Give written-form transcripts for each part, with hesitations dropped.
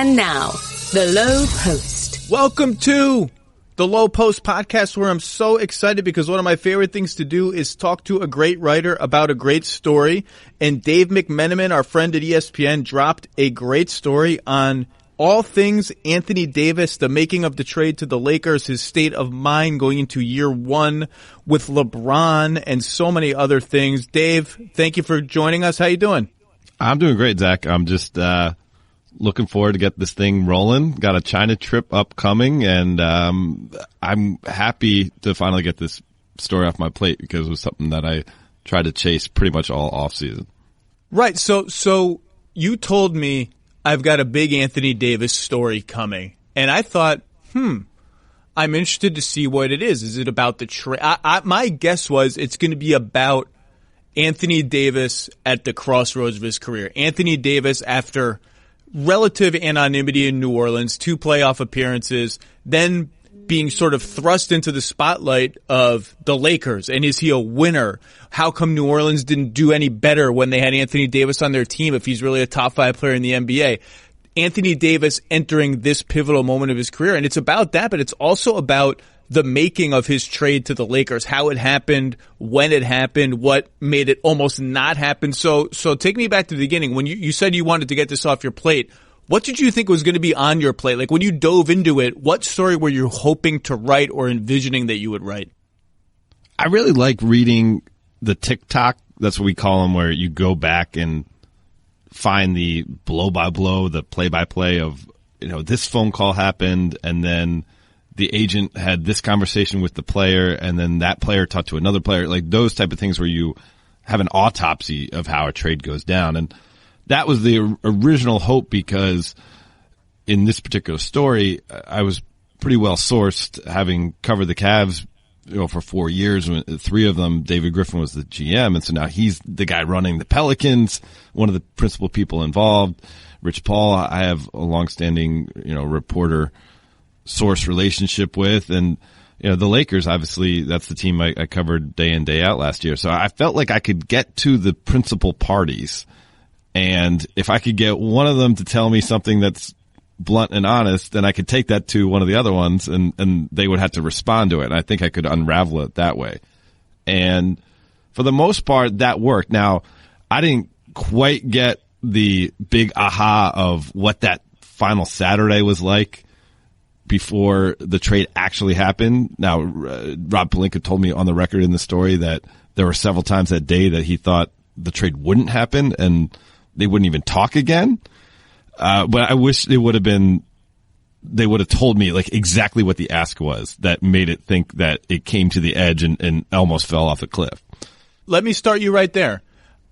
And now, the Lowe Post. Welcome to the Lowe Post podcast, where I'm so excited because one of my favorite things to do is talk to a great writer about a great story. And Dave McMenamin, our friend at ESPN, dropped a great story on all things Anthony Davis, the making of the trade to the Lakers, his state of mind going into year one with LeBron, and so many other things. Dave, thank you for joining us. How you doing? I'm doing great, Zach. I'm just looking forward to get this thing rolling. Got a China trip upcoming, and I'm happy to finally get this story off my plate because it was something that I tried to chase pretty much all off season. Right. So you told me I've got a big Anthony Davis story coming, and I thought, I'm interested to see what it is. Is it about the trade? My guess was it's going to be about Anthony Davis at the crossroads of his career. Anthony Davis, after relative anonymity in New Orleans, 2 playoff appearances, then being sort of thrust into the spotlight of the Lakers. And is he a winner? How come New Orleans didn't do any better when they had Anthony Davis on their team if he's really a top 5 player in the NBA? Anthony Davis entering this pivotal moment of his career. And it's about that, but it's also about the making of his trade to the Lakers, how it happened, when it happened, what made it almost not happen. So take me back to the beginning. When you said you wanted to get this off your plate, what did you think was going to be on your plate? Like, when you dove into it, what story were you hoping to write or envisioning that you would write? I really like reading the TikTok. That's what we call them, where you go back and find the blow-by-blow, the play-by-play of, this phone call happened, and then the agent had this conversation with the player, and then that player talked to another player, like those type of things where you have an autopsy of how a trade goes down. And that was the original hope, because in this particular story, I was pretty well sourced, having covered the Cavs, for 4 years. 3 of them, David Griffin was the GM. And so now he's the guy running the Pelicans, one of the principal people involved. Rich Paul, I have a longstanding, reporter source relationship with, and the Lakers, obviously that's the team I covered day in, day out last year. So I felt like I could get to the principal parties, and if I could get one of them to tell me something that's blunt and honest, then I could take that to one of the other ones, and they would have to respond to it. And I think I could unravel it that way. And for the most part, that worked. Now, I didn't quite get the big aha of what that final Saturday was like before the trade actually happened. Now, Rob Pelinka told me on the record in the story that there were several times that day that he thought the trade wouldn't happen and they wouldn't even talk again. But I wish they would have told me like exactly what the ask was that made it think that it came to the edge and almost fell off a cliff. Let me start you right there.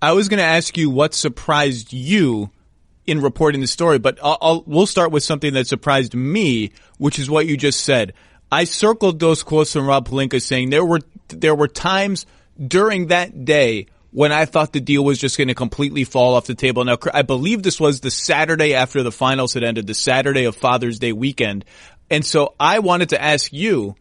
I was going to ask you what surprised you in reporting the story, but we'll start with something that surprised me, which is what you just said. I circled those quotes from Rob Pelinka saying there were times during that day when I thought the deal was just going to completely fall off the table. Now, I believe this was the Saturday after the finals had ended, the Saturday of Father's Day weekend. And so I wanted to ask you,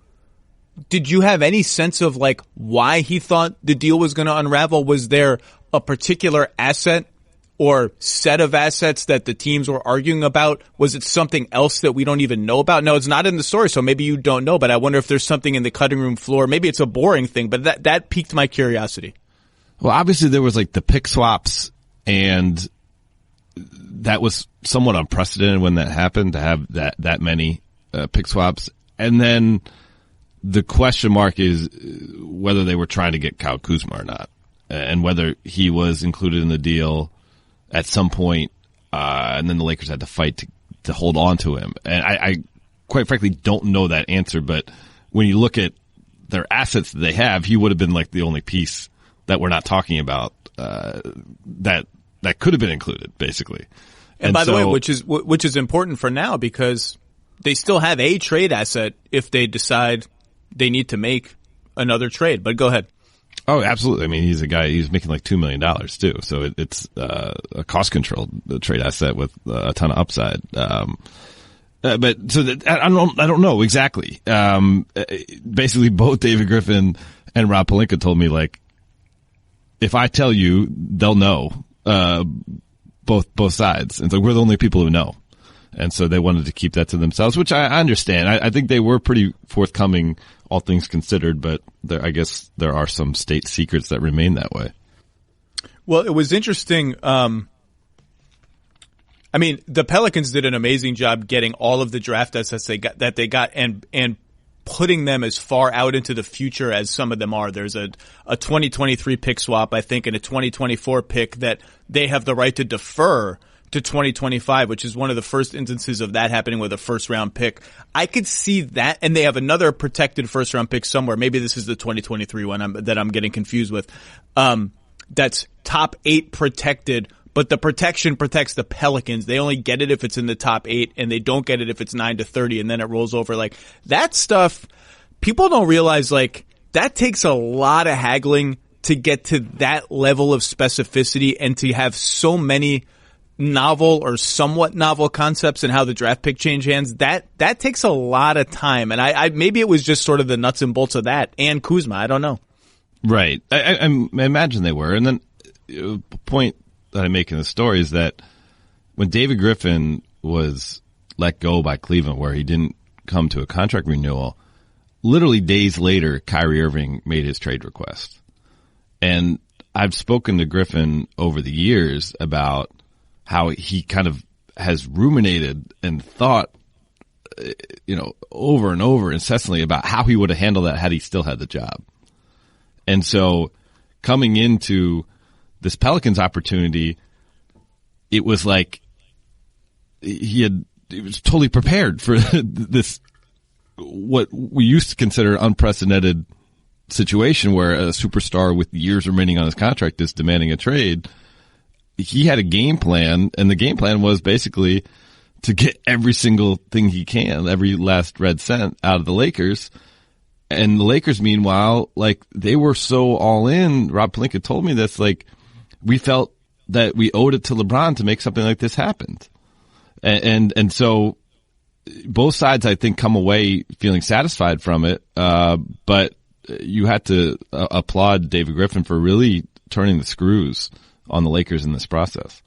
did you have any sense of like why he thought the deal was going to unravel? Was there a particular asset or set of assets that the teams were arguing about? Was it something else that we don't even know about? No, it's not in the story, so maybe you don't know, but I wonder if there's something in the cutting room floor. Maybe it's a boring thing, but that piqued my curiosity. Well, obviously there was like the pick swaps, and that was somewhat unprecedented when that happened, to have that many pick swaps. And then the question mark is whether they were trying to get Kyle Kuzma or not, and whether he was included in the deal at some point, and then the Lakers had to fight to hold on to him. And I quite frankly don't know that answer, but when you look at their assets that they have, he would have been like the only piece that we're not talking about, that could have been included, basically. And by the way, which is important for now, because they still have a trade asset if they decide they need to make another trade. But go ahead. Oh, absolutely. I mean, he's a guy, he's making like $2 million too. So it's a cost controlled trade asset with a ton of upside. But so that, I don't know exactly. Basically both David Griffin and Rob Pelinka told me, like, if I tell you, they'll know, both sides. And so we're the only people who know. And so they wanted to keep that to themselves, which I understand. I think they were pretty forthcoming, all things considered, but I guess there are some state secrets that remain that way. Well, it was interesting. I mean, the Pelicans did an amazing job getting all of the draft assets they got and putting them as far out into the future as some of them are. There's a 2023 pick swap, I think, and a 2024 pick that they have the right to defer to 2025, which is one of the first instances of that happening with a first round pick. I could see that, and they have another protected first round pick somewhere. Maybe this is the 2023 one that I'm getting confused with. That's top 8 protected, but the protection protects the Pelicans. They only get it if it's in the top 8, and they don't get it if it's 9 to 30, and then it rolls over. Like, that stuff, people don't realize, like, that takes a lot of haggling to get to that level of specificity and to have so many novel or somewhat novel concepts and how the draft pick change hands. That takes a lot of time, and I maybe it was just sort of the nuts and bolts of that and Kuzma. I don't know. Right. I imagine they were. And then the point that I make in the story is that when David Griffin was let go by Cleveland, where he didn't come to a contract renewal, literally days later, Kyrie Irving made his trade request. And I've spoken to Griffin over the years about how he kind of has ruminated and thought, over and over incessantly about how he would have handled that had he still had the job. And so coming into this Pelicans opportunity, it was like he was totally prepared for this, what we used to consider unprecedented situation where a superstar with years remaining on his contract is demanding a trade. He had a game plan, and the game plan was basically to get every single thing he can, every last red cent out of the Lakers. And the Lakers, meanwhile, like, they were so all in. Rob Pelinka told me this, like, we felt that we owed it to LeBron to make something like this happen. And so both sides, I think, come away feeling satisfied from it. But you had to applaud David Griffin for really turning the screws on the Lakers in this process.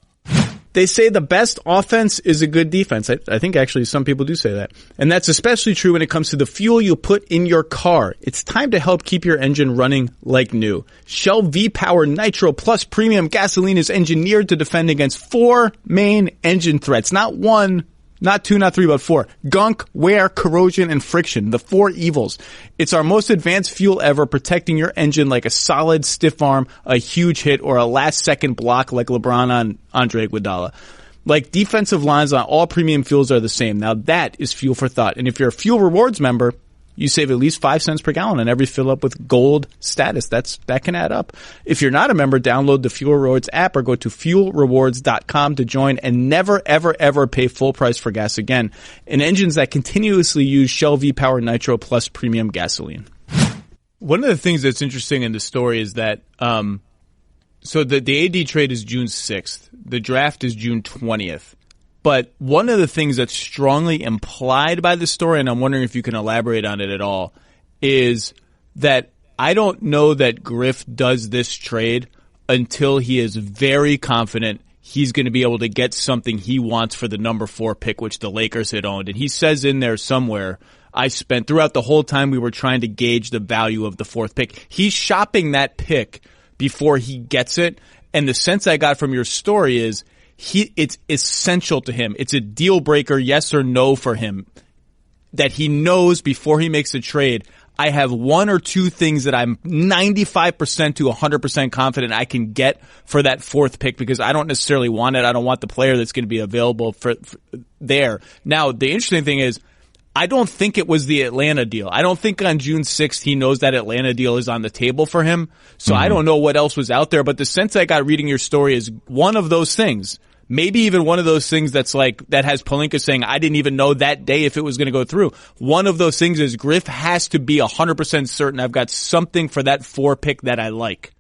They say the best offense is a good defense. I think actually some people do say that. And that's especially true when it comes to the fuel you put in your car. It's time to help keep your engine running like new. Shell V-Power Nitro Plus Premium Gasoline is engineered to defend against 4 main engine threats. Not 1, not 2, not 3, but 4. Gunk, wear, corrosion, and friction. The 4 evils. It's our most advanced fuel ever, protecting your engine like a solid stiff arm, a huge hit, or a last-second block like LeBron on Andre Iguodala. Like, defensive lines on all premium fuels are the same. Now that is fuel for thought. And if you're a Fuel Rewards member, you save at least 5 cents per gallon on every fill up with gold status. That can add up. If you're not a member, download the Fuel Rewards app or go to fuelrewards.com to join and never, ever, ever pay full price for gas again. And engines that continuously use Shell V-Power Nitro Plus Premium Gasoline. One of the things that's interesting in the story is that, so the AD trade is June 6th. The draft is June 20th. But one of the things that's strongly implied by the story, and I'm wondering if you can elaborate on it at all, is that I don't know that Griff does this trade until he is very confident he's going to be able to get something he wants for the number 4 pick, which the Lakers had owned. And he says in there somewhere, I spent throughout the whole time we were trying to gauge the value of the 4th pick. He's shopping that pick before he gets it. And the sense I got from your story is, it's essential to him. It's a deal breaker, yes or no for him, that he knows before he makes a trade, I have 1 or 2 things that I'm 95% to 100% confident I can get for that 4th pick because I don't necessarily want it. I don't want the player that's going to be available for there. Now, the interesting thing is, I don't think it was the Atlanta deal. I don't think on June 6th he knows that Atlanta deal is on the table for him. So I don't know what else was out there. But the sense I got reading your story is one of those things. Maybe even one of those things that's like, that has Pelinka saying, I didn't even know that day if it was going to go through. One of those things is Griff has to be 100% certain I've got something for that 4 pick that I like.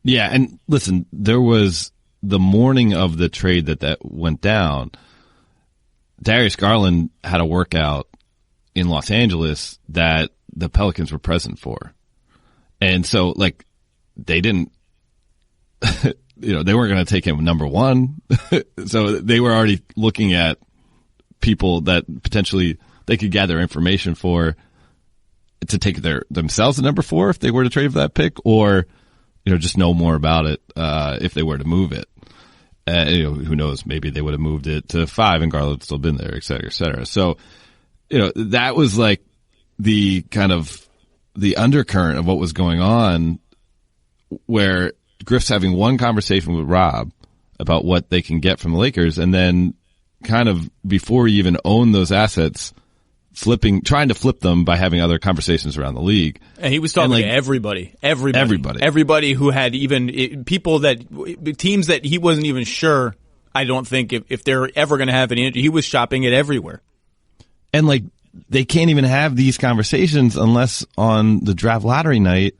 Yeah. And listen, there was the morning of the trade that went down. Darius Garland had a workout in Los Angeles that the Pelicans were present for. And so, like, they didn't, they weren't going to take him number 1. So they were already looking at people that potentially they could gather information for to take themselves to number 4 if they were to trade for that pick, or just know more about it if they were to move it. Who knows? Maybe they would have moved it to 5 and Garland would still been there, et cetera, et cetera. So, that was like the kind of the undercurrent of what was going on, where Griff's having one conversation with Rob about what they can get from the Lakers, and then kind of before you even own those assets, trying to flip them by having other conversations around the league. And he was talking to everybody who had even teams that he wasn't even sure. I don't think if they're ever going to have any, he was shopping it everywhere. And like, they can't even have these conversations unless on the draft lottery night,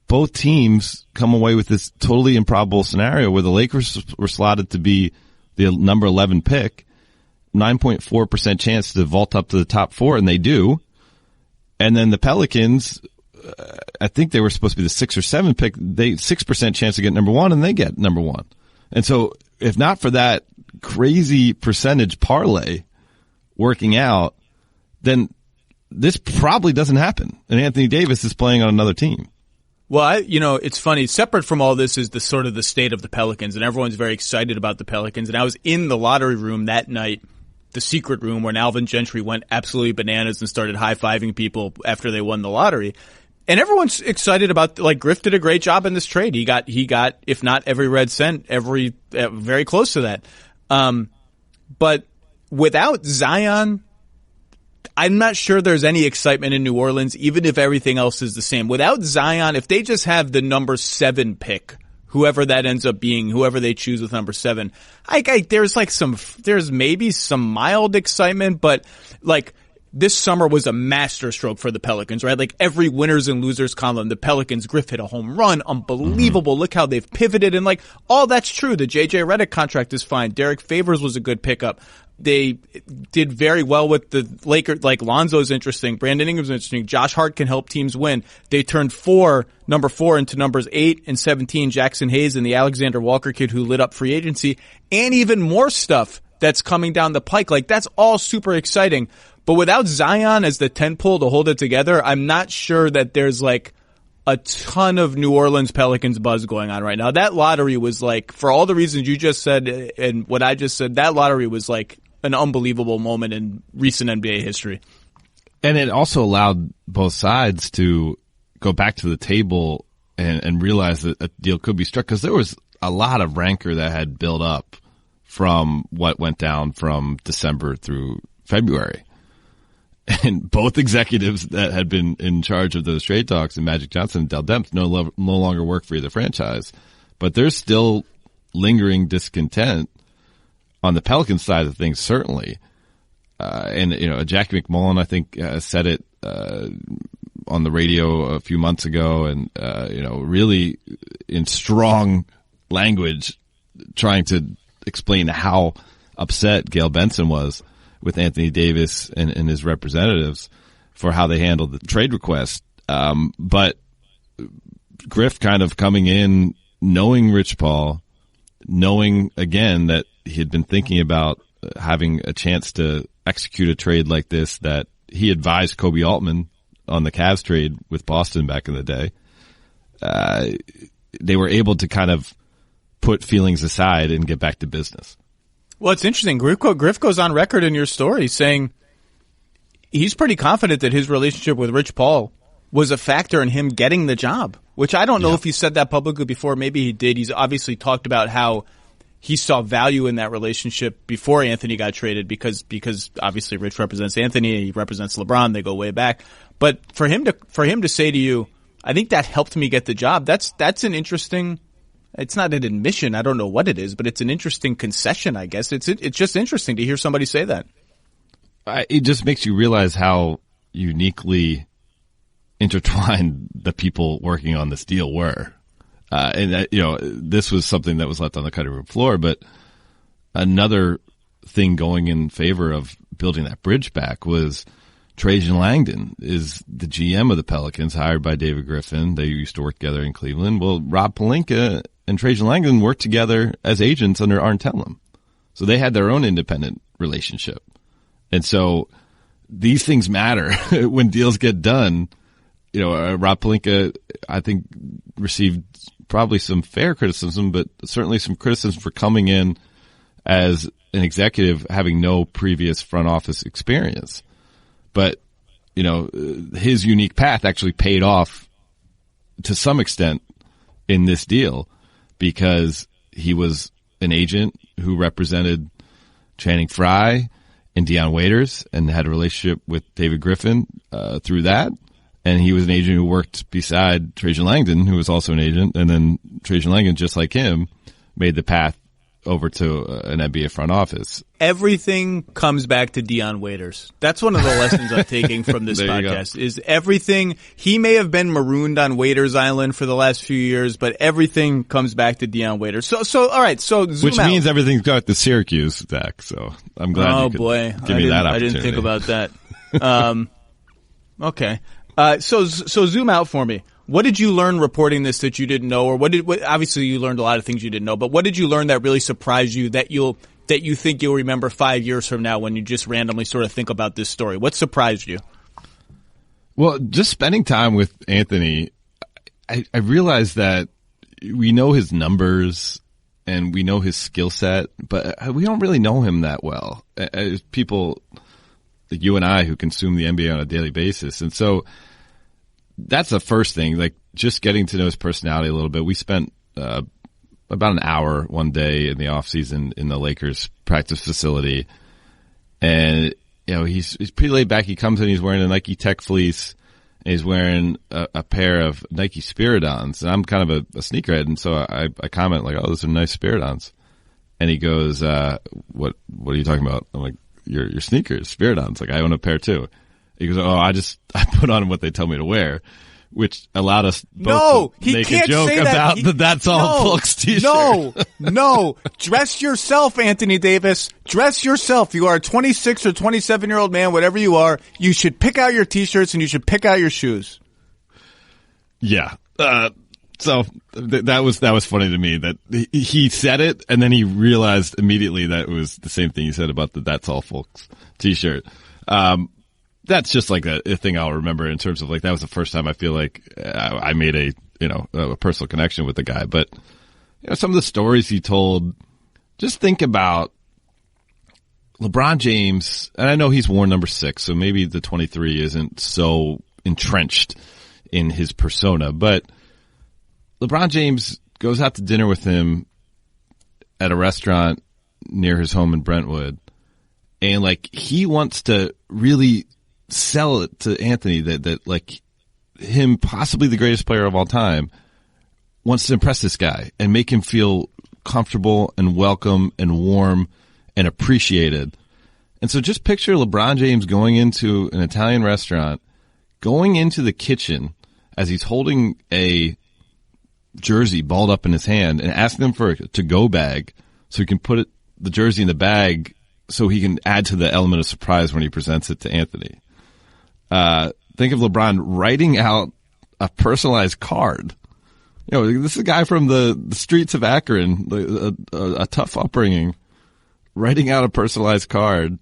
both teams come away with this totally improbable scenario where the Lakers were slotted to be the number 11 pick, 9.4% chance to vault up to the top 4, and they do. And then the Pelicans, I think they were supposed to be the 6 or 7 pick. 6% chance to get number 1, and they get number 1. And so, if not for that crazy percentage parlay working out, then this probably doesn't happen. And Anthony Davis is playing on another team. Well, it's funny. Separate from all this is the sort of the state of the Pelicans, and everyone's very excited about the Pelicans. And I was in the lottery room that night, the secret room, where Alvin Gentry went absolutely bananas and started high-fiving people after they won the lottery. And everyone's excited about, like, Griff did a great job in this trade. He got, if not every red cent, very close to that. But without Zion, I'm not sure there's any excitement in New Orleans, even if everything else is the same. Without Zion, if they just have the number 7 pick, whoever that ends up being, whoever they choose with number 7, there's maybe some mild excitement, but like this summer was a masterstroke for the Pelicans, right? Like every winners and losers column, the Pelicans, Griff hit a home run, unbelievable. Mm-hmm. Look how they've pivoted, and like all that's true. The JJ Redick contract is fine. Derek Favors was a good pickup. They did very well with the Lakers. Like Lonzo's interesting. Brandon Ingram's interesting. Josh Hart can help teams win. They turned number 4 into numbers 8 and 17. Jackson Hayes and the Alexander Walker kid who lit up free agency, and even more stuff that's coming down the pike. Like that's all super exciting. But without Zion as the tentpole to hold it together, I'm not sure that there's like a ton of New Orleans Pelicans buzz going on right now. That lottery was like, for all the reasons you just said and what I just said, that lottery was like an unbelievable moment in recent NBA history. And it also allowed both sides to go back to the table and realize that a deal could be struck, because there was a lot of rancor that had built up from what went down from December through February. And both executives that had been in charge of those trade talks, and Magic Johnson and Dell Demps, no longer work for either franchise. But there's still lingering discontent on the Pelicans side of things, certainly. And Jackie McMullen, I think, said it on the radio a few months ago, and really in strong language, trying to explain how upset Gail Benson was with Anthony Davis and his representatives for how they handled the trade request. But Griff kind of coming in, knowing Rich Paul, knowing again that he had been thinking about having a chance to execute a trade like this, that he advised Kobe Altman on the Cavs trade with Boston back in the day. They were able to kind of put feelings aside and get back to business. Well, it's interesting. Griff goes on record in your story saying he's pretty confident that his relationship with Rich Paul was a factor in him getting the job, which I don't know if he said that publicly before. Maybe he did. He's obviously talked about how he saw value in that relationship before Anthony got traded because obviously Rich represents Anthony, he represents LeBron, they go way back. But for him to say to you, I think that helped me get the job, that's an interesting. It's not an admission. I don't know what it is, but it's an interesting concession, I guess. It's just interesting to hear somebody say that. It just makes you realize how uniquely intertwined the people working on this deal were. This was something that was left on the cutting room floor, but another thing going in favor of building that bridge back was Trajan Langdon is the GM of the Pelicans, hired by David Griffin. They used to work together in Cleveland. Well, Rob Pelinka and Trajan Langdon worked together as agents under Arn Tellem. So they had their own independent relationship. And so these things matter when deals get done. Rob Pelinka, I think, received probably some fair criticism, but certainly some criticism for coming in as an executive having no previous front office experience. But, his unique path actually paid off to some extent in this deal because he was an agent who represented Channing Frye and Deion Waiters and had a relationship with David Griffin through that. And he was an agent who worked beside Trajan Langdon, who was also an agent. And then Trajan Langdon, just like him, made the path over to an NBA front office. Everything comes back to Deion Waiters. That's one of the lessons I'm taking from this podcast is everything. He may have been marooned on Waiters Island for the last few years, but everything comes back to Deion Waiters. So all right. So zoom Which out. means everything's got to Syracuse, Zach. So I'm glad you could give me that opportunity. I didn't think about that. Okay. So zoom out for me. What did you learn reporting this that you didn't know, or obviously you learned a lot of things you didn't know, but what did you learn that really surprised you that you think you'll remember 5 years from now when you just randomly sort of think about this story? What surprised you? Well, just spending time with Anthony, I realized that we know his numbers and we know his skill set, but we don't really know him that well as people like you and I who consume the NBA on a daily basis. And so that's the first thing, like just getting to know his personality a little bit. We spent about an hour one day in the off season in the Lakers practice facility, and he's pretty laid back. He comes in, he's wearing a Nike Tech fleece, and he's wearing a pair of Nike Spiridons. And I'm kind of a sneakerhead, and so I comment like, "Oh, those are nice Spiridons," and he goes, "What are you talking about?" I'm like, "Your sneakers, Spiridons. Like I own a pair too." He goes, "Oh, I put on what they tell me to wear," which allowed us both to make a joke about the That's All Folks t-shirt. No. Dress yourself, Anthony Davis. Dress yourself. You are a 26 or 27-year-old man, whatever you are. You should pick out your t-shirts and you should pick out your shoes. Yeah. So that was funny to me that he said it and then he realized immediately that it was the same thing he said about the That's All Folks t-shirt. That's just like a thing I'll remember in terms of like that was the first time I feel like I made a personal connection with the guy. But some of the stories he told, just think about LeBron James, and I know he's worn number 6, so maybe the 23 isn't so entrenched in his persona, but LeBron James goes out to dinner with him at a restaurant near his home in Brentwood, and like he wants to really sell it to Anthony that like him, possibly the greatest player of all time, wants to impress this guy and make him feel comfortable and welcome and warm and appreciated. And so just picture LeBron James going into an Italian restaurant, going into the kitchen as he's holding a jersey balled up in his hand and asking them for a to-go bag so he can put the jersey in the bag so he can add to the element of surprise when he presents it to Anthony. Think of LeBron writing out a personalized card. This is a guy from the streets of Akron, a tough upbringing, writing out a personalized card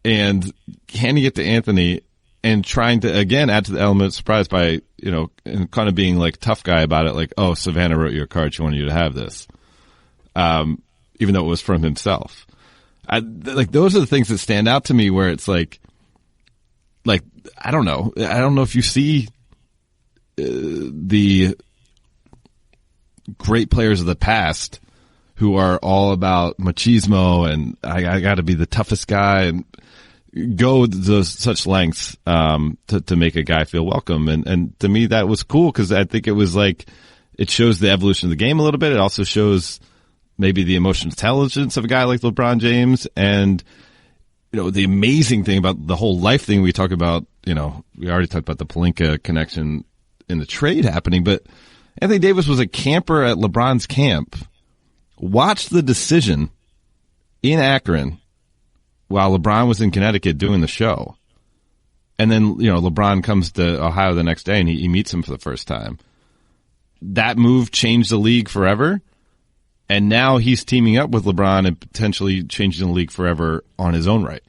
and handing it to Anthony and trying to, again, add to the element of surprise by, and kind of being like tough guy about it. Like, "Oh, Savannah wrote you a card. She wanted you to have this." Even though it was from himself. Like, those are the things that stand out to me where it's like, I don't know if you see the great players of the past who are all about machismo and I got to be the toughest guy and go to such lengths to make a guy feel welcome. And to me, that was cool because I think it was like it shows the evolution of the game a little bit. It also shows maybe the emotional intelligence of a guy like LeBron James and the amazing thing about the whole life thing we talk about, we already talked about the Pelinka connection in the trade happening, but Anthony Davis was a camper at LeBron's camp, watched the decision in Akron while LeBron was in Connecticut doing the show. And then, LeBron comes to Ohio the next day and he meets him for the first time. That move changed the league forever. And now he's teaming up with LeBron and potentially changing the league forever on his own right.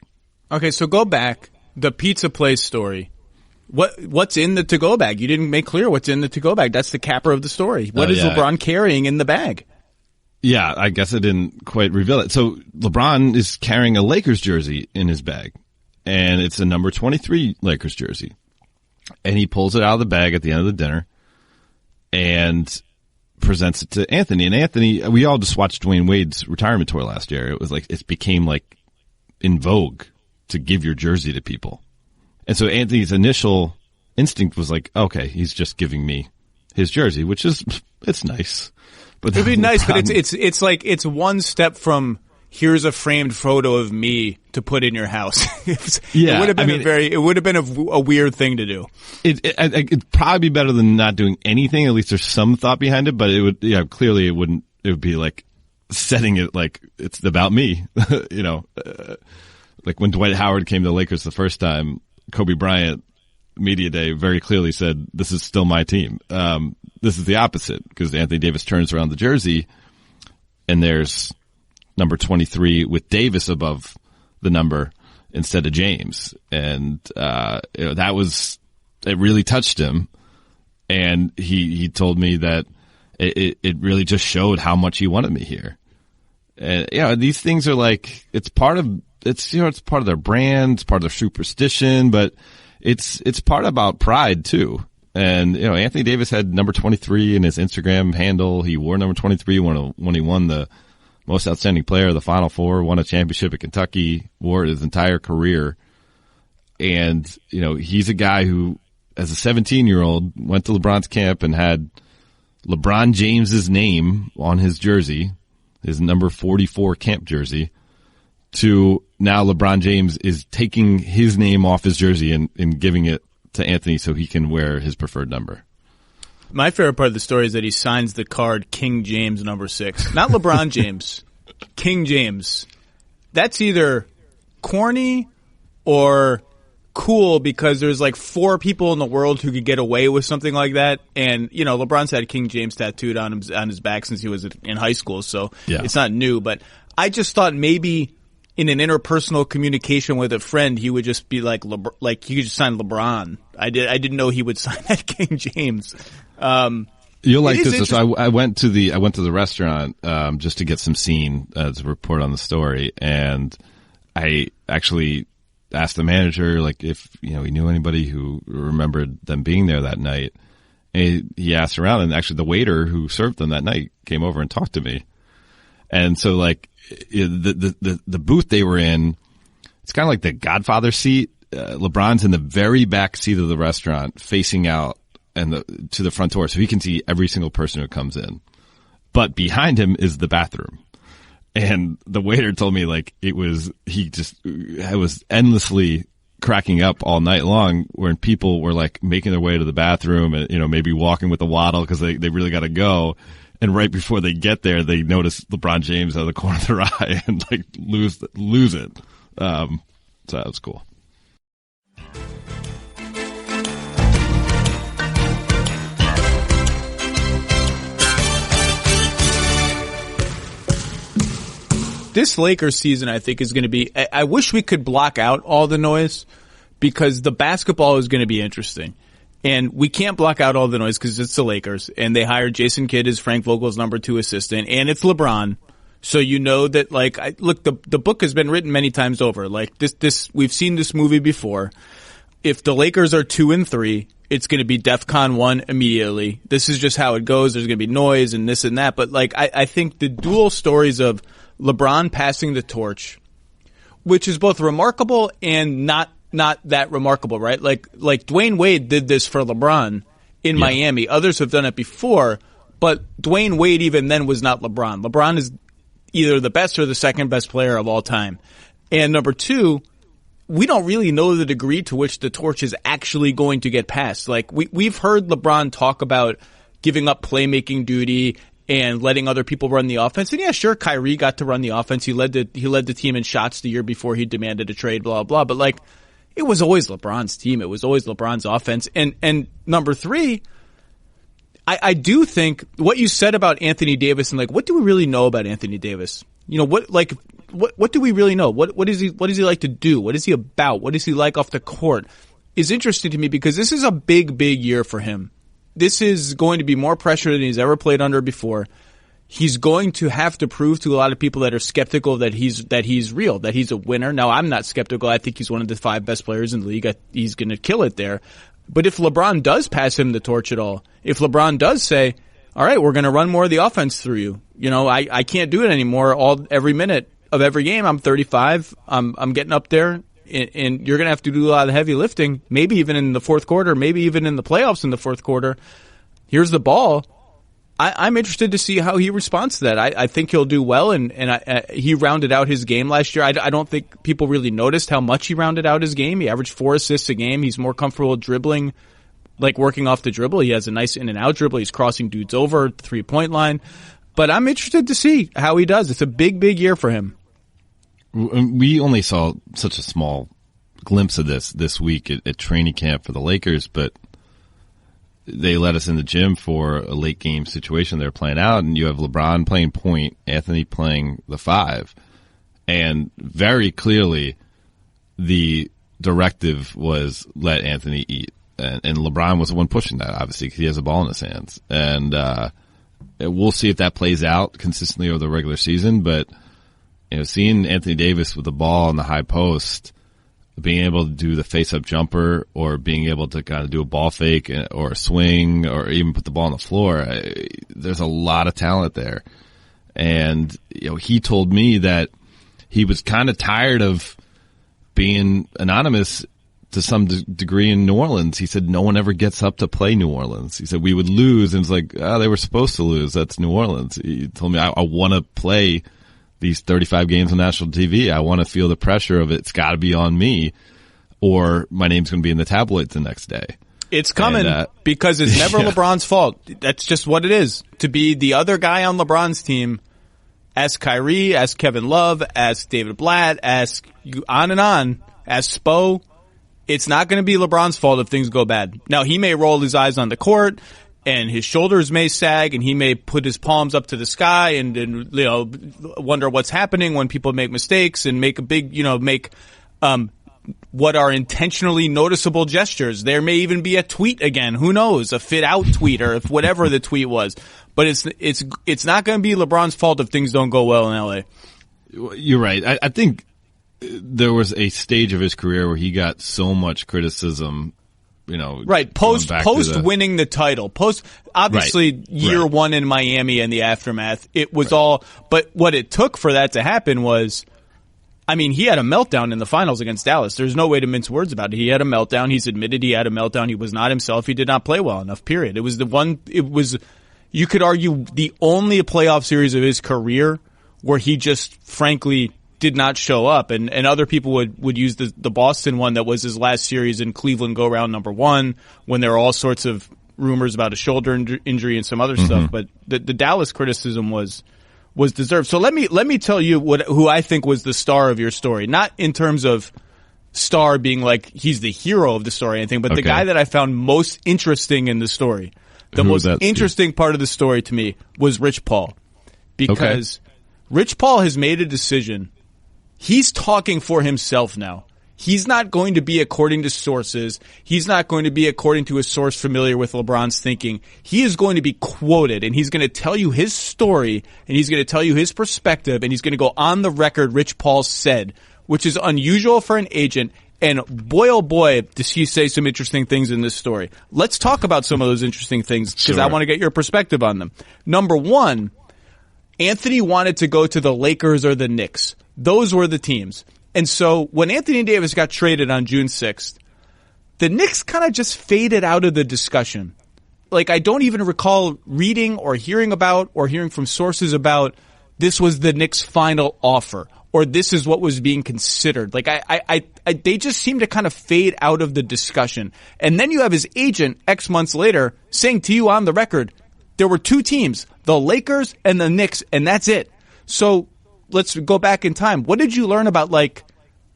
Okay, so go back. The pizza place story. What's in the to-go bag? You didn't make clear what's in the to-go bag. That's the capper of the story. What is LeBron carrying in the bag? Yeah, I guess I didn't quite reveal it. So LeBron is carrying a Lakers jersey in his bag, and it's a number 23 Lakers jersey. And he pulls it out of the bag at the end of the dinner and presents it to Anthony. And Anthony, we all just watched Dwayne Wade's retirement tour last year. It was like, it became like in vogue to give your jersey to people. And so Anthony's initial instinct was like, okay, he's just giving me his jersey, which is, it's nice. But it'd be nice, but it's like, it's one step from here's a framed photo of me to put in your house. Yeah, it would have been it would have been a weird thing to do. It'd probably be better than not doing anything. At least there's some thought behind it, but it would, clearly it wouldn't, it would be like setting it like it's about me, like when Dwight Howard came to the Lakers the first time, Kobe Bryant, media day, very clearly said, this is still my team. This is the opposite, because Anthony Davis turns around the jersey and there's number 23 with Davis above the number instead of James. And, it really touched him. And he told me that it really just showed how much he wanted me here. And, these things are like, it's part of their brand, it's part of their superstition, but it's part about pride too. And, Anthony Davis had number 23 in his Instagram handle. He wore number 23 when he won the most outstanding player of the Final Four, won a championship at Kentucky, wore it his entire career. And, he's a guy who, as a 17-year-old, went to LeBron's camp and had LeBron James's name on his jersey, his number 44 camp jersey, to now LeBron James is taking his name off his jersey and giving it to Anthony so he can wear his preferred number. My favorite part of the story is that he signs the card King James number 6. Not LeBron James. King James. That's either corny or cool, because there's like 4 people in the world who could get away with something like that. And, LeBron's had King James tattooed on his back since he was in high school, so It's not new. But I just thought maybe in an interpersonal communication with a friend, he would just be like he could just sign LeBron. I didn't know he would sign that King James. You'll like this. So I went to the restaurant just to get some scene to report on the story, and I actually asked the manager if he knew anybody who remembered them being there that night. And he asked around, and actually the waiter who served them that night came over and talked to me. And so the booth they were in, it's kind of like the Godfather seat. LeBron's in the very back seat of the restaurant, facing out and to the front door, so he can see every single person who comes in. But behind him is the bathroom. And the waiter told me I was endlessly cracking up all night long when people were making their way to the bathroom and, maybe walking with a waddle because they really got to go. And right before they get there, they notice LeBron James out of the corner of their eye and lose it. So that was cool. This Lakers season, I think, is going to be – I wish we could block out all the noise, because the basketball is going to be interesting. And we can't block out all the noise because it's the Lakers, and they hired Jason Kidd as Frank Vogel's number 2 assistant, and it's LeBron. So you know that, look, the book has been written many times over. We've seen this movie before. If the Lakers are 2-3, it's going to be DEFCON 1 immediately. This is just how it goes. There's going to be noise and this and that. But I think the dual stories of LeBron passing the torch, which is both remarkable and not that remarkable, right? Like Dwayne Wade did this for LeBron in Miami. Others have done it before, but Dwayne Wade even then was not LeBron. LeBron is either the best or the second best player of all time. And number 2, we don't really know the degree to which the torch is actually going to get passed. We've heard LeBron talk about giving up playmaking duty and letting other people run the offense. And yeah, sure, Kyrie got to run the offense. He led the team in shots the year before he demanded a trade, blah, blah. But it was always LeBron's team. It was always LeBron's offense. And number 3, I do think what you said about Anthony Davis and what do we really know about Anthony Davis? what do we really know? What does he like to do? What is he about? What is he like off the court? Is interesting to me because this is a big year for him. This is going to be more pressure than he's ever played under before. He's going to have to prove to a lot of people that are skeptical that he's real, that he's a winner. Now, I'm not skeptical. I think he's one of the 5 best players in the league. He's going to kill it there. But if LeBron does pass him the torch at all, if LeBron does say, all right, we're going to run more of the offense through you. You know, I can't do it anymore. Every minute of every game, I'm 35. I'm getting up there. And you're going to have to do a lot of heavy lifting, maybe even in the fourth quarter, maybe even in the playoffs in the fourth quarter. Here's the ball. I'm interested to see how he responds to that. I think he'll do well, and he rounded out his game last year. I don't think people really noticed how much he rounded out his game. He averaged 4 assists a game. He's more comfortable dribbling, like working off the dribble. He has a nice in-and-out dribble. He's crossing dudes over the three-point line. But I'm interested to see how he does. It's a big year for him. We only saw such a small glimpse of this week at training camp for the Lakers, but they let us in the gym for a late game situation they're playing out, and you have LeBron playing point, Anthony playing the 5, and very clearly the directive was let Anthony eat, and LeBron was the one pushing that, obviously, because he has a ball in his hands, and we'll see if that plays out consistently over the regular season, but you know, seeing Anthony Davis with the ball in the high post, being able to do the face-up jumper or being able to kind of do a ball fake or a swing or even put the ball on the floor, there's a lot of talent there. And, you know, he told me that he was kind of tired of being anonymous to some degree in New Orleans. He said no one ever gets up to play New Orleans. He said we would lose, and it's like, oh, they were supposed to lose. That's New Orleans. He told me, I want to play these 35 games on national TV. I want to feel the pressure of it. It's got to be on me, or my name's going to be in the tabloids the next day. It's coming because it's never LeBron's fault. That's just what it is. To be the other guy on LeBron's team, ask Kyrie, ask Kevin Love, ask David Blatt, ask on and on, ask Spo. It's not going to be LeBron's fault if things go bad. Now, he may roll his eyes on the court, and his shoulders may sag, and he may put his palms up to the sky and you know, wonder what's happening when people make mistakes and make a big, you know, what are intentionally noticeable gestures. There may even be a tweet again. Who knows? A fit out tweet or if whatever the tweet was. But it's not going to be LeBron's fault if things don't go well in LA. You're right. I think there was a stage of his career where he got so much criticism. You know, right. Post winning the title, obviously year one in Miami and the aftermath, it was all, but what it took for that to happen was, I mean, he had a meltdown in the finals against Dallas. There's no way to mince words about it. He had a meltdown. He's admitted he had a meltdown. He was not himself. He did not play well enough, period. You could argue the only playoff series of his career where he just frankly did not show up, and other people would use the Boston one that was his last series in Cleveland go round number 1 when there were all sorts of rumors about a shoulder injury and some other stuff. But the Dallas criticism was deserved. So let me tell you who I think was the star of your story, not in terms of star being like he's the hero of the story or anything, but the guy that I found most interesting in the story. The most interesting part of the story to me was Rich Paul, because Rich Paul has made a decision. He's talking for himself now. He's not going to be according to sources. He's not going to be according to a source familiar with LeBron's thinking. He is going to be quoted, and he's going to tell you his story, and he's going to tell you his perspective, and he's going to go on the record, Rich Paul said, which is unusual for an agent. And boy, oh boy, does he say some interesting things in this story. Let's talk about some of those interesting things because I want to get your perspective on them. Number one, Anthony wanted to go to the Lakers or the Knicks. Those were the teams. And so when Anthony Davis got traded on June 6th, the Knicks kind of just faded out of the discussion. Like, I don't even recall reading or hearing about or hearing from sources about this was the Knicks' final offer or this is what was being considered. Like, they just seem to kind of fade out of the discussion. And then you have his agent X months later saying to you on the record, there were 2 teams, the Lakers and the Knicks, and that's it. So let's go back in time. What did you learn about, like,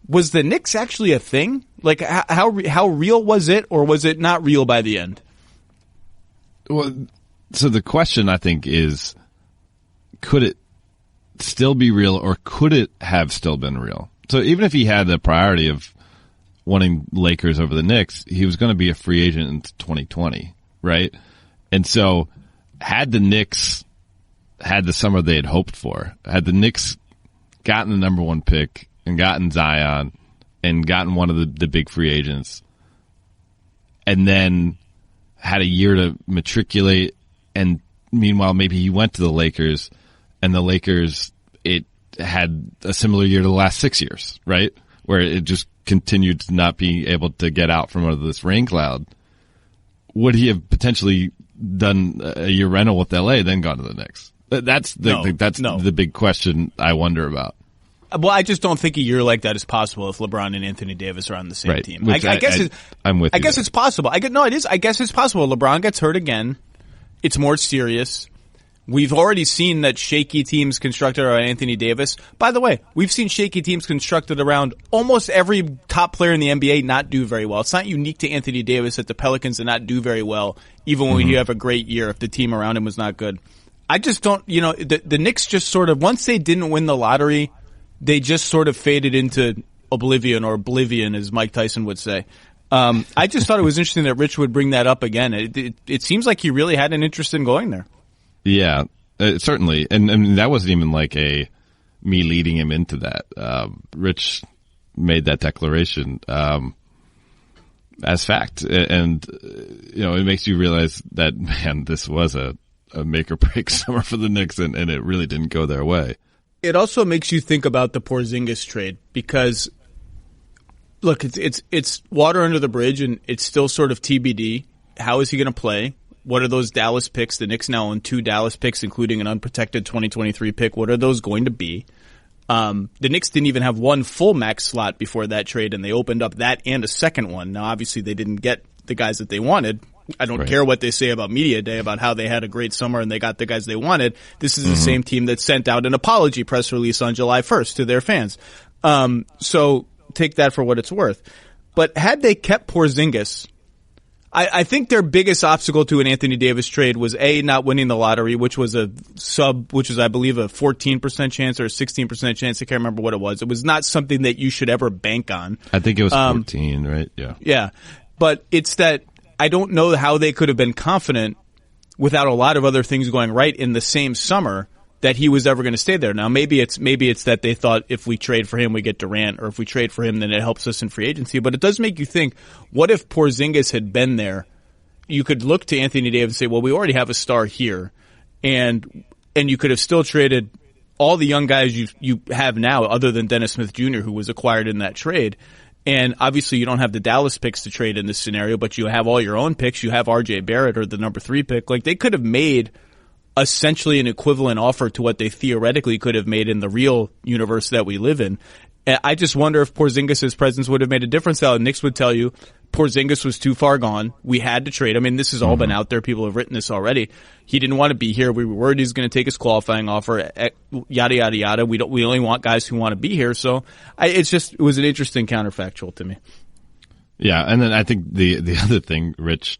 was the Knicks actually a thing? Like, how real was it, or was it not real by the end? Well, so the question, I think, is, could it still be real, or could it have still been real? So even if he had the priority of wanting Lakers over the Knicks, he was going to be a free agent in 2020, right? And so had the Knicks had the summer they had hoped for, had the Knicks gotten the number 1 pick and gotten Zion and gotten one of the big free agents, and then had a year to matriculate, and meanwhile maybe he went to the Lakers, and the Lakers, it had a similar year to the last 6 years, right? Where it just continued to not be able to get out from under this rain cloud. Would he have potentially done a year rental with LA, then gone to the Knicks? That's the big question I wonder about. Well, I just don't think a year like that is possible if LeBron and Anthony Davis are on the same team. I guess I'm with you. I guess it's possible. It is. I guess it's possible. LeBron gets hurt again. It's more serious. We've already seen that shaky teams constructed around Anthony Davis. By the way, we've seen shaky teams constructed around almost every top player in the NBA not do very well. It's not unique to Anthony Davis that the Pelicans did not do very well, even when you have a great year if the team around him was not good. I just don't, the Knicks just sort of, once they didn't win the lottery, they just sort of faded into oblivion, or oblivion, as Mike Tyson would say. I just thought it was interesting that Rich would bring that up again. It seems like he really had an interest in going there. Yeah, certainly. And that wasn't even like me leading him into that. Rich made that declaration as fact. And, it makes you realize that, man, this was a make or break summer for the Knicks, and it really didn't go their way. It also makes you think about the Porzingis trade because, look, it's water under the bridge, and it's still sort of TBD. How is he going to play? What are those Dallas picks? The Knicks now own 2 Dallas picks, including an unprotected 2023 pick. What are those going to be? The Knicks didn't even have 1 full max slot before that trade, and they opened up that and a second one. Now, obviously, they didn't get the guys that they wanted. I don't care what they say about Media Day about how they had a great summer and they got the guys they wanted. This is the same team that sent out an apology press release on July 1st to their fans. So take that for what it's worth. But had they kept Porzingis, I think their biggest obstacle to an Anthony Davis trade was not winning the lottery, which was I believe, a 14% chance or a 16% chance. I can't remember what it was. It was not something that you should ever bank on. I think it was 14, right? Yeah. Yeah. But it's that I don't know how they could have been confident without a lot of other things going right in the same summer that he was ever going to stay there. Now, maybe it's that they thought if we trade for him, we get Durant, or if we trade for him, then it helps us in free agency. But it does make you think, what if Porzingis had been there? You could look to Anthony Davis and say, well, we already have a star here. And you could have still traded all the young guys you have now, other than Dennis Smith Jr., who was acquired in that trade. And obviously you don't have the Dallas picks to trade in this scenario, but you have all your own picks. You have RJ Barrett, or the number 3 pick. Like, they could have made essentially an equivalent offer to what they theoretically could have made in the real universe that we live in. I just wonder if Porzingis' presence would have made a difference. Now, Knicks would tell you Porzingis was too far gone. We had to trade. I mean, this has all been out there. People have written this already. He didn't want to be here. We were worried he was going to take his qualifying offer, yada, yada, yada. We only want guys who want to be here. So it was an interesting counterfactual to me. Yeah. And then I think the other thing, Rich,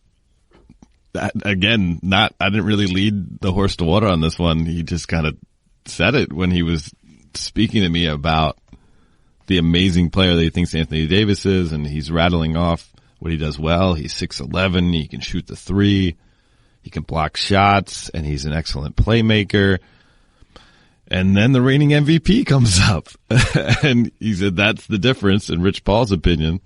I didn't really lead the horse to water on this one. He just kind of said it when he was speaking to me about the amazing player that he thinks Anthony Davis is, and he's rattling off what he does well. He's 6'11", he can shoot the 3, he can block shots, and he's an excellent playmaker. And then the reigning MVP comes up, and he said that's the difference in Rich Paul's opinion.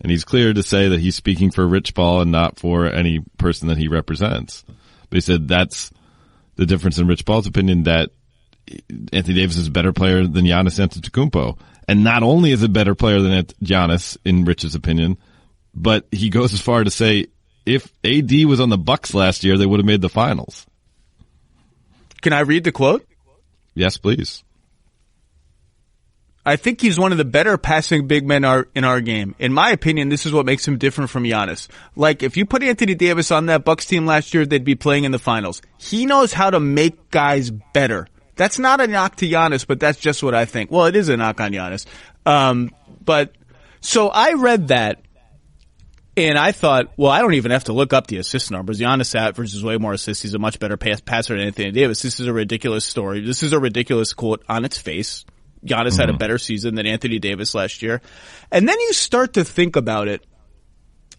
And he's clear to say that he's speaking for Rich Paul and not for any person that he represents. But he said that's the difference in Rich Paul's opinion, that Anthony Davis is a better player than Giannis Antetokounmpo. And not only is a better player than Giannis, in Rich's opinion, but he goes as far to say if AD was on the Bucks last year, they would have made the finals. Can I read the quote? Yes, please. I think he's one of the better passing big men in our game. In my opinion, this is what makes him different from Giannis. Like, if you put Anthony Davis on that Bucks team last year, they'd be playing in the finals. He knows how to make guys better. That's not a knock to Giannis, but that's just what I think. Well, it is a knock on Giannis. But so I read that, And I thought, well, I don't even have to look up the assist numbers. Giannis averages way more assists. He's a much better passer than Anthony Davis. This is a ridiculous story. This is a ridiculous quote on its face. Giannis had a better season than Anthony Davis last year. And then you start to think about it.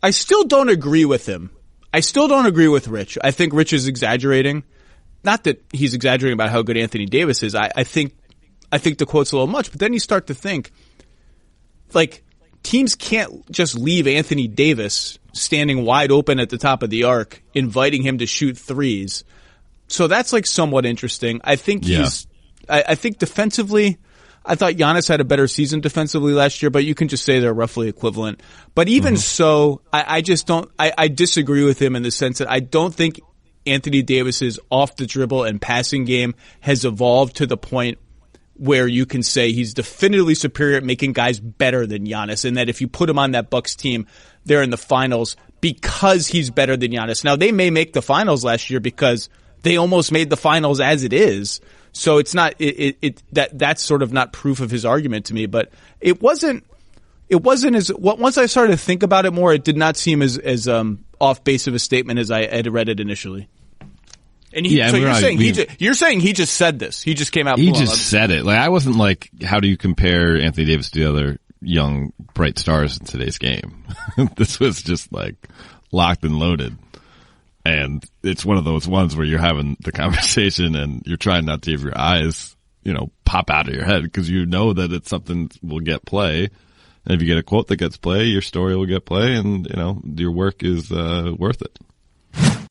I still don't agree with him. I still don't agree with Rich. I think Rich is exaggerating. Not that he's exaggerating about how good Anthony Davis is. I think the quote's a little much, but then you start to think, like, teams can't just leave Anthony Davis standing wide open at the top of the arc, inviting him to shoot threes. So that's like somewhat interesting. I think I think defensively, I thought Giannis had a better season defensively last year, but you can just say they're roughly equivalent. But even so, I just don't, I disagree with him in the sense that I don't think Anthony Davis's off the dribble and passing game has evolved to the point where you can say he's definitively superior at making guys better than Giannis, and that if you put him on that Bucks team, they're in the finals because he's better than Giannis. Now, they may make the finals last year because they almost made the finals as it is. So it's not that's sort of not proof of his argument to me, but it wasn't as once I started to think about it more, it did not seem as off base of a statement as I had read it initially. And you're saying he just said this. He just came out. He just said it. Like, I wasn't like, how do you compare Anthony Davis to the other young bright stars in today's game? This was just like locked and loaded. And it's one of those ones where you're having the conversation and you're trying not to have your eyes, pop out of your head, because you know that it's something that will get play. And if you get a quote that gets play, your story will get play, and your work is worth it.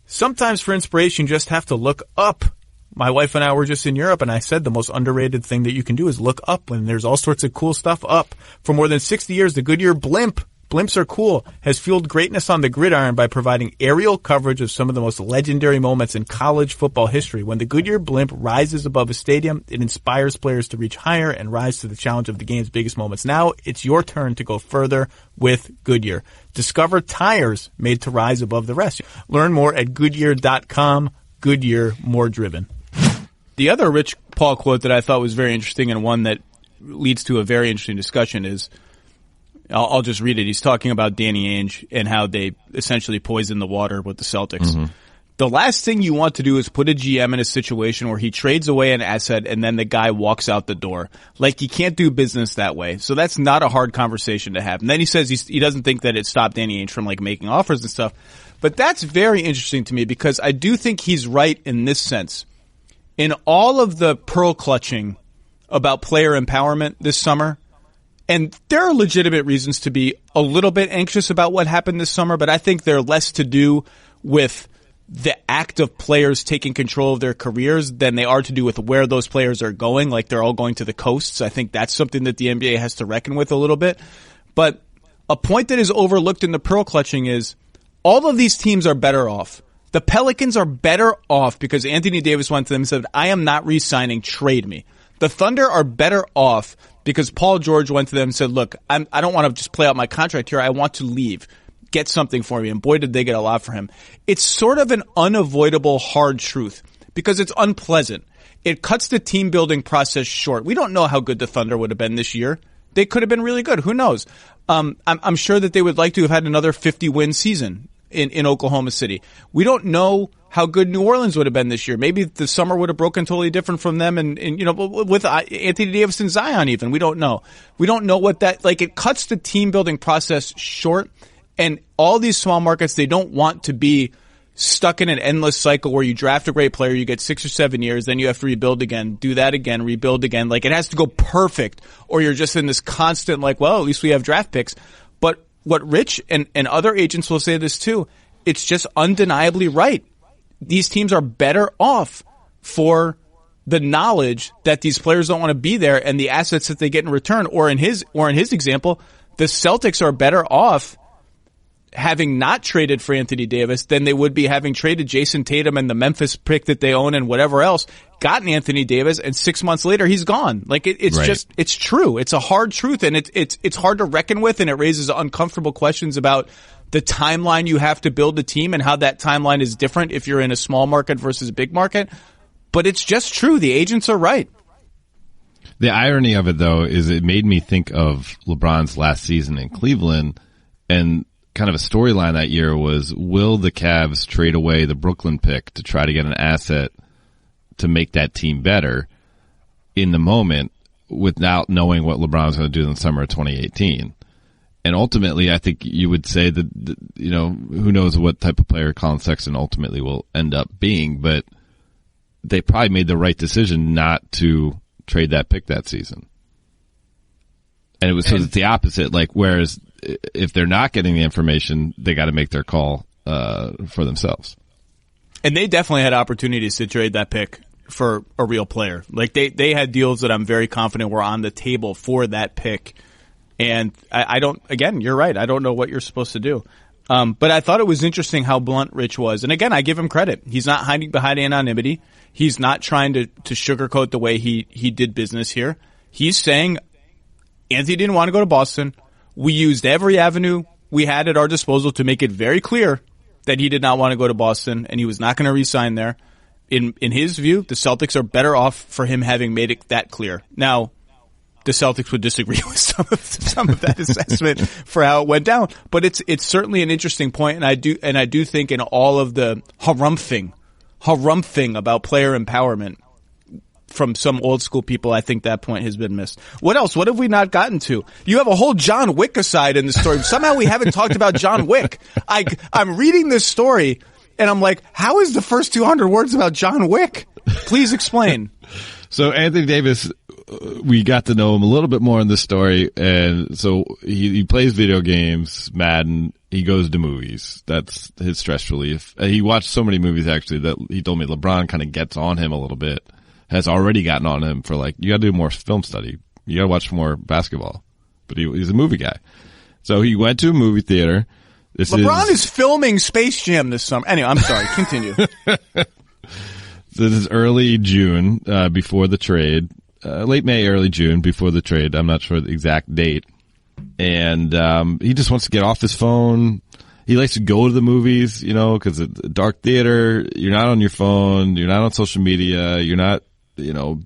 Sometimes for inspiration, you just have to look up. My wife and I were just in Europe, and I said the most underrated thing that you can do is look up when there's all sorts of cool stuff up. For more than 60 years, the Goodyear Blimps are cool, has fueled greatness on the gridiron by providing aerial coverage of some of the most legendary moments in college football history. When the Goodyear Blimp rises above a stadium, it inspires players to reach higher and rise to the challenge of the game's biggest moments. Now it's your turn to go further with Goodyear. Discover tires made to rise above the rest. Learn more at Goodyear.com. Goodyear, more driven. The other Rich Paul quote that I thought was very interesting, and one that leads to a very interesting discussion, is, I'll just read it. He's talking about Danny Ainge and how they essentially poisoned the water with the Celtics. The last thing you want to do is put a GM in a situation where he trades away an asset and then the guy walks out the door. Like, you can't do business that way. So that's not a hard conversation to have. And then he says he doesn't think that it stopped Danny Ainge from making offers and stuff. But that's very interesting to me, because I do think he's right in this sense. In all of the pearl clutching about player empowerment this summer, and there are legitimate reasons to be a little bit anxious about what happened this summer, but I think they're less to do with the act of players taking control of their careers than they are to do with where those players are going. Like, they're all going to the coasts. I think that's something that the NBA has to reckon with a little bit. But a point that is overlooked in the pearl clutching is all of these teams are better off. The Pelicans are better off because Anthony Davis went to them and said, I am not re-signing, trade me. The Thunder are better off because Paul George went to them and said, look, I don't want to just play out my contract here. I want to leave. Get something for me. And boy, did they get a lot for him. It's sort of an unavoidable hard truth because it's unpleasant. It cuts the team building process short. We don't know how good the Thunder would have been this year. They could have been really good. Who knows? I'm sure that they would like to have had another 50-win season in Oklahoma City. We don't know how good New Orleans would have been this year. Maybe the summer would have broken totally different from them, and with Anthony Davis and Zion even. We don't know. We don't know what that, it cuts the team building process short, and all these small markets, they don't want to be stuck in an endless cycle where you draft a great player, you get 6 or 7 years, then you have to rebuild again, do that again, rebuild again. It has to go perfect, or you're just in this constant, at least we have draft picks. But what Rich and other agents will say this too, it's just undeniably right. These teams are better off for the knowledge that these players don't want to be there and the assets that they get in return. Or in his example, the Celtics are better off having not traded for Anthony Davis than they would be having traded Jason Tatum and the Memphis pick that they own and whatever else, gotten Anthony Davis, and 6 months later he's gone. It's right. It's true. It's a hard truth, and it's hard to reckon with, and it raises uncomfortable questions about the timeline you have to build a team and how that timeline is different if you're in a small market versus a big market. But it's just true. The agents are right. The irony of it, though, is it made me think of LeBron's last season in Cleveland, and kind of a storyline that year was, will the Cavs trade away the Brooklyn pick to try to get an asset to make that team better in the moment without knowing what LeBron was going to do in the summer of 2018? And ultimately, I think you would say that, who knows what type of player Colin Sexton ultimately will end up being, but they probably made the right decision not to trade that pick that season. And so it's the opposite. Like, whereas if they're not getting the information, they got to make their call for themselves. And they definitely had opportunities to trade that pick for a real player. Like, they had deals that I'm very confident were on the table for that pick. And I don't, again, you're right. I don't know what you're supposed to do. But I thought it was interesting how blunt Rich was. And again, I give him credit. He's not hiding behind anonymity. He's not trying to sugarcoat the way he did business here. He's saying Anthony didn't want to go to Boston. We used every avenue we had at our disposal to make it very clear that he did not want to go to Boston and he was not going to re-sign there. In his view, the Celtics are better off for him having made it that clear. Now, the Celtics would disagree with some of that assessment for how it went down, but it's certainly an interesting point, and I do think in all of the harumphing about player empowerment from some old school people, I think that point has been missed. What else? What have we not gotten to? You have a whole John Wick aside in the story. Somehow we haven't talked about John Wick. I'm reading this story and I'm like, how is the first 200 words about John Wick? Please explain. So Anthony Davis, we got to know him a little bit more in this story, and so he plays video games, Madden. He goes to movies. That's his stress relief. He watched so many movies actually that he told me LeBron kind of gets on him a little bit. Has already gotten on him for like, you got to do more film study. You got to watch more basketball. But he's a movie guy, so he went to a movie theater. LeBron is filming Space Jam this summer. Anyway, I'm sorry. Continue. This is early June, before the trade. Late May, early June, before the trade. I'm not sure the exact date. And he just wants to get off his phone. He likes to go to the movies, because it's a dark theater. You're not on your phone. You're not on social media. You're not,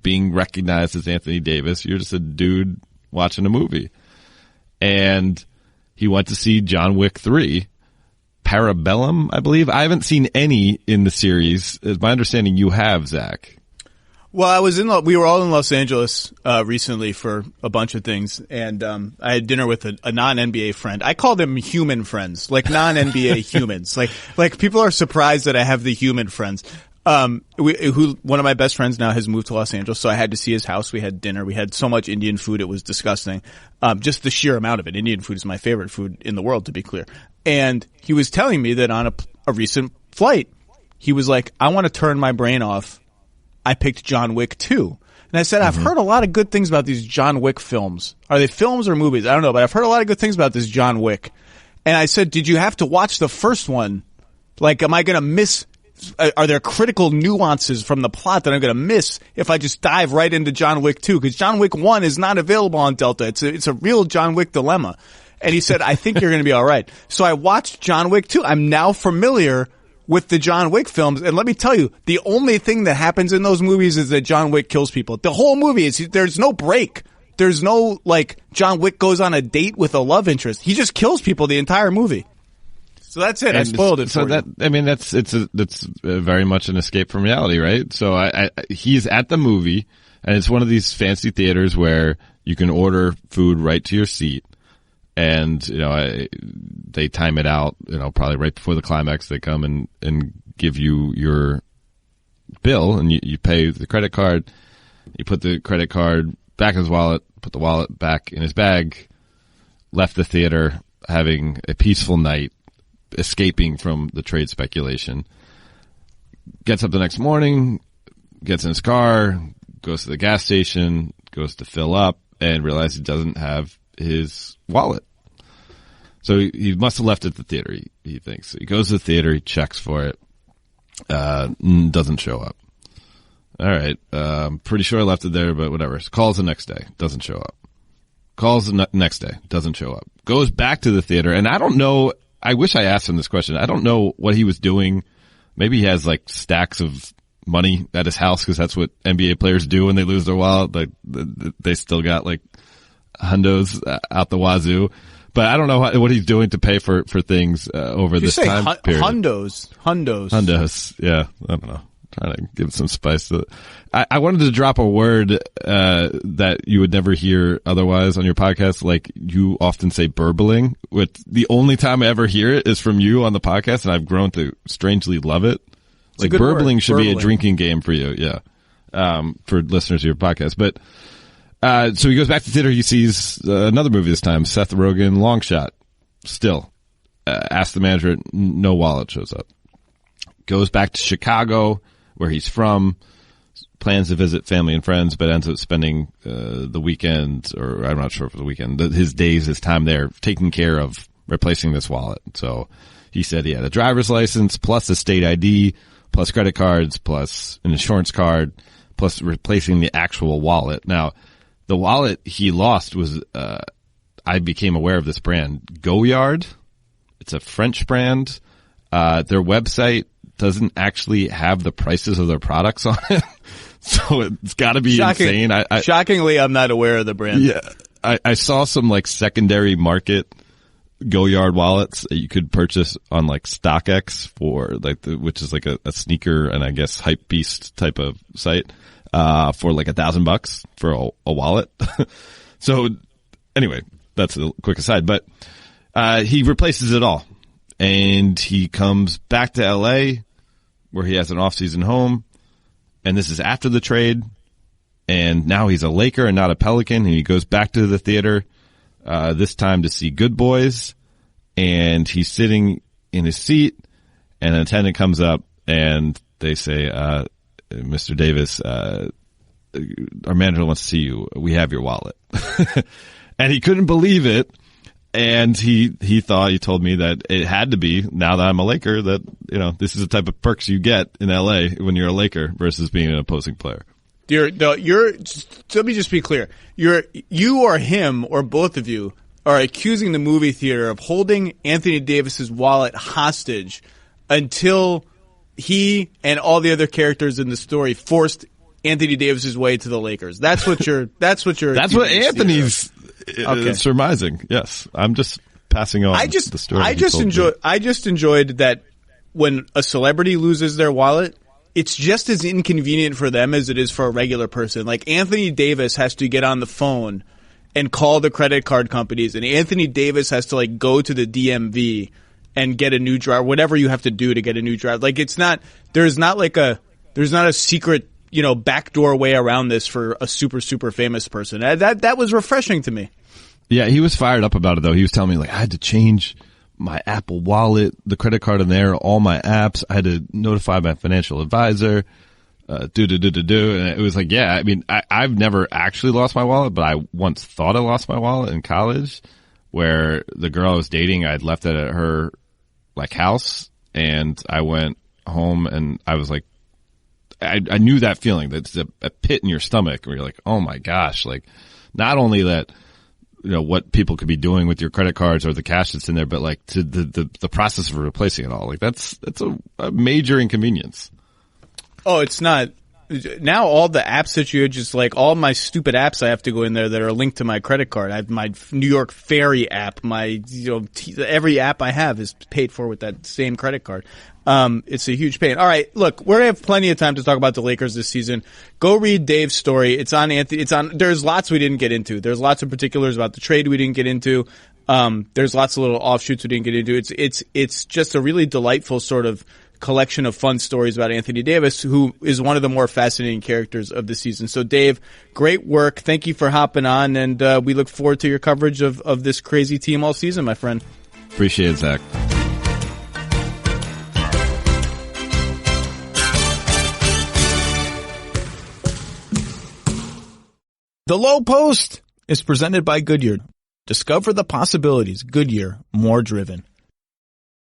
being recognized as Anthony Davis. You're just a dude watching a movie. And he went to see John Wick 3. Parabellum, I believe. I haven't seen any in the series. It's my understanding you have, Zach. Well, we were all in Los Angeles recently for a bunch of things, and I had dinner with a non-NBA friend. I call them human friends, like non-NBA humans. Like people are surprised that I have the human friends. One of my best friends now has moved to Los Angeles, so I had to see his house. We had dinner. We had so much Indian food, it was disgusting. Just the sheer amount of it. Indian food is my favorite food in the world, to be clear. And he was telling me that on a recent flight, he was like, I want to turn my brain off. I picked John Wick 2. And I said, I've heard a lot of good things about these John Wick films. Are they films or movies? I don't know, but I've heard a lot of good things about this John Wick. And I said, did you have to watch the first one? Like, am I going to miss, are there critical nuances from the plot that I'm going to miss if I just dive right into John Wick 2? Because John Wick 1 is not available on Delta. It's a real John Wick dilemma. And he said, I think you're going to be all right. So I watched John Wick 2. I'm now familiar with the John Wick films. And let me tell you, the only thing that happens in those movies is that John Wick kills people. The whole movie there's no break. There's no, like, John Wick goes on a date with a love interest. He just kills people the entire movie. So that's it. I spoiled it for you. That's very much an escape from reality, right? So he's at the movie, and it's one of these fancy theaters where you can order food right to your seat. And, they time it out, probably right before the climax. They come and give you your bill, and you pay the credit card. You put the credit card back in his wallet, put the wallet back in his bag, left the theater having a peaceful night, escaping from the trade speculation. Gets up the next morning, gets in his car, goes to the gas station, goes to fill up, and realizes he doesn't have his wallet. So he must have left it at the theater, he thinks. So he goes to the theater, he checks for it, doesn't show up. All right, pretty sure I left it there, but whatever. So calls the next day, doesn't show up. Calls the next day, doesn't show up. Goes back to the theater, and I don't know, I wish I asked him this question. I don't know what he was doing. Maybe he has like stacks of money at his house, because that's what NBA players do when they lose their wallet. Like, they still got like hundos out the wazoo. But I don't know what he's doing to pay for things over this time period. Hundos. Yeah, I don't know. Trying to give some spice to it. I wanted to drop a word that you would never hear otherwise on your podcast. Like, you often say burbling. The only time I ever hear it is from you on the podcast, and I've grown to strangely love it. Like, burbling should be a drinking game for you, yeah, for listeners of your podcast. But so he goes back to theater. He sees another movie this time, Seth Rogen, Long Shot. Still, asks the manager, no wallet shows up. Goes back to Chicago, where he's from, plans to visit family and friends, but ends up spending the weekend, or I'm not sure if it was the weekend, his days, his time there, taking care of replacing this wallet. So he said he had a driver's license, plus a state ID, plus credit cards, plus an insurance card, plus replacing the actual wallet. Now, the wallet he lost was, I became aware of this brand, Goyard. It's a French brand. Their website doesn't actually have the prices of their products on it. So it's gotta be insane. Shockingly, I'm not aware of the brand. Yeah. I saw some like secondary market Goyard wallets that you could purchase on like StockX for like which is like a sneaker and I guess hype beast type of site, for like $1,000 for a wallet. So anyway, that's a quick aside, but, he replaces it all and he comes back to LA where he has an off-season home. And this is after the trade. And now he's a Laker and not a Pelican. And he goes back to the theater, this time to see Good Boys. And he's sitting in his seat and an attendant comes up and they say, Mr. Davis, our manager wants to see you. We have your wallet. And he couldn't believe it. And he told me that it had to be, now that I'm a Laker, that, you know, this is the type of perks you get in LA when you're a Laker versus being an opposing player. Let me just be clear. You or him or both of you are accusing the movie theater of holding Anthony Davis's wallet hostage until he and all the other characters in the story forced Anthony Davis's way to the Lakers. That's what Anthony's surmising. Yes. I'm just passing on the story. I just enjoyed that when a celebrity loses their wallet, it's just as inconvenient for them as it is for a regular person. Like, Anthony Davis has to get on the phone and call the credit card companies, and Anthony Davis has to like go to the DMV and get a new driver, whatever you have to do to get a new driver. Like, there's not a secret, you know, backdoor way around this for a super, super famous person. That was refreshing to me. Yeah, he was fired up about it though. He was telling me like, I had to change my Apple Wallet, the credit card in there, all my apps. I had to notify my financial advisor, and it was like, yeah, I mean, I've never actually lost my wallet, but I once thought I lost my wallet in college, where the girl I was dating, I'd left it at her like house, and I went home and I was like, I knew that feeling, that's a pit in your stomach where you're like, oh my gosh, like, not only that, you know, what people could be doing with your credit cards or the cash that's in there, but like to the process of replacing it all. Like, that's a major inconvenience. Oh, it's not. Now all the apps that you just like, all my stupid apps I have to go in there that are linked to my credit card. I have my New York Ferry app. My, every app I have is paid for with that same credit card. It's a huge pain. All right, look, we're gonna have plenty of time to talk about the Lakers this season. Go read Dave's story. It's on Anthony. There's lots we didn't get into. There's lots of particulars about the trade we didn't get into. There's lots of little offshoots we didn't get into. It's just a really delightful sort of collection of fun stories about Anthony Davis, who is one of the more fascinating characters of the season. So, Dave, great work. Thank you for hopping on, and we look forward to your coverage of this crazy team all season, my friend. Appreciate it, Zach. The Lowe Post is presented by Goodyear. Discover the possibilities. Goodyear, more driven.